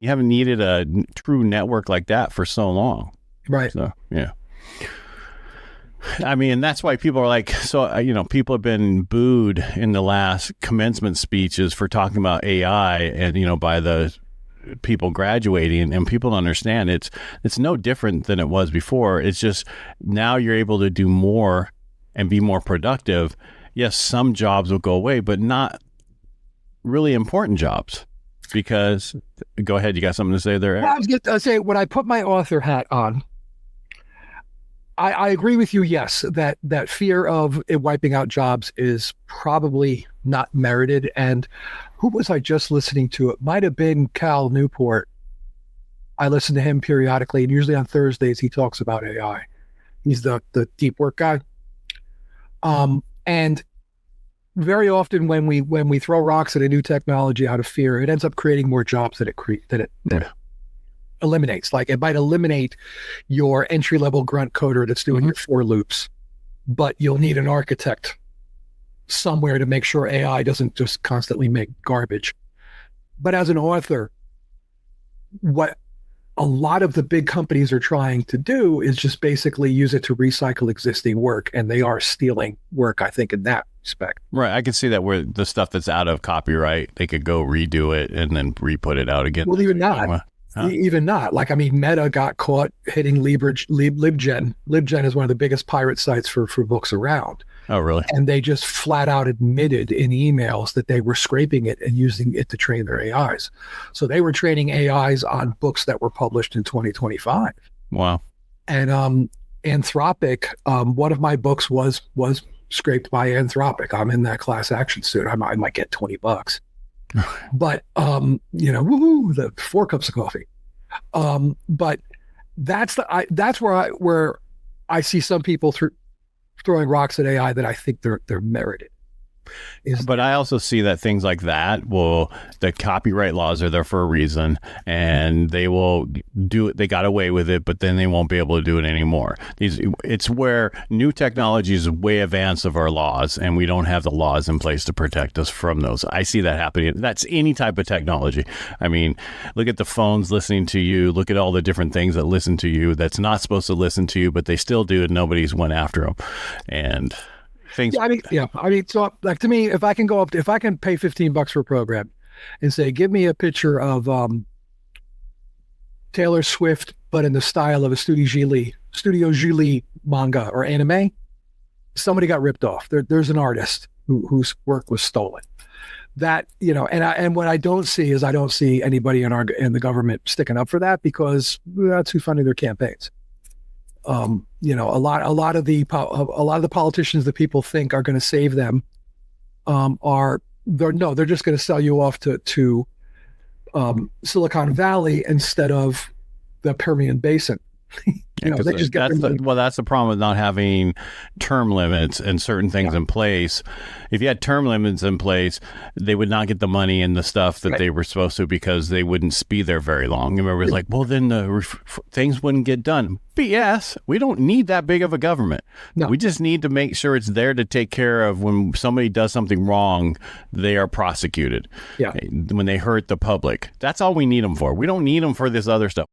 You haven't needed a true network like that for so long. Right. So, yeah. I mean, that's why people are like, people have been booed in the last commencement speeches for talking about AI and, by the people graduating, and people don't understand it's no different than it was before. It's just now you're able to do more and be more productive. Yes, some jobs will go away, but not really important jobs. Because, go ahead, you got something to say there, Eric? Well, I was going to say, when I put my author hat on, I agree with you, yes, that fear of it wiping out jobs is probably not merited. And who was I just listening to? It might have been Cal Newport. I listen to him periodically, and usually on Thursdays he talks about AI. He's the deep work guy. And very often when we throw rocks at a new technology out of fear, it ends up creating more jobs that it eliminates. Like, it might eliminate your entry-level grunt coder that's doing your for loops, but you'll need an architect somewhere to make sure AI doesn't just constantly make garbage. But as an author, what a lot of the big companies are trying to do is just basically use it to recycle existing work, and they are stealing work, I think, in that respect. Right. I can see that where the stuff that's out of copyright, they could go redo it and then re-put it out again. Well, even not. Even not. Like, I mean, Meta got caught hitting LibGen. LibGen is one of the biggest pirate sites for books around. Oh, really? And they just flat out admitted in emails that they were scraping it and using it to train their AIs. So they were training AIs on books that were published in 2025. Wow. And Anthropic, one of my books was scraped by Anthropic. I'm in that class action suit. I might get $20. But, woohoo, the 4 cups of coffee. But that's where I see some people throwing rocks at AI that I think they're merited. But I also see that things like that the copyright laws are there for a reason, and they will do it. They got away with it, but then they won't be able to do it anymore. It's where new technology is way advanced of our laws, and we don't have the laws in place to protect us from those. I see that happening. That's any type of technology. I mean, look at the phones listening to you. Look at all the different things that listen to you that's not supposed to listen to you, but they still do, and nobody's went after them. And things. I mean, so like, to me, if I can pay $15 for a program and say, give me a picture of Taylor Swift, but in the style of a Studio Ghibli manga or anime, somebody got ripped off. There's an artist whose work was stolen. That, and what I don't see is anybody in the government sticking up for that, because that's who funded their campaigns. A lot of the politicians that people think are going to save them they're just going to sell you off to Silicon Valley instead of the Permian Basin. They just get that's the problem with not having term limits and certain things in place. If you had term limits in place, they would not get the money and the stuff that they were supposed to, because they wouldn't be there very long. Remember, it's like, well, then things wouldn't get done. BS. We don't need that big of a government. No. We just need to make sure it's there to take care of when somebody does something wrong, they are prosecuted. Yeah. When they hurt the public. That's all we need them for. We don't need them for this other stuff.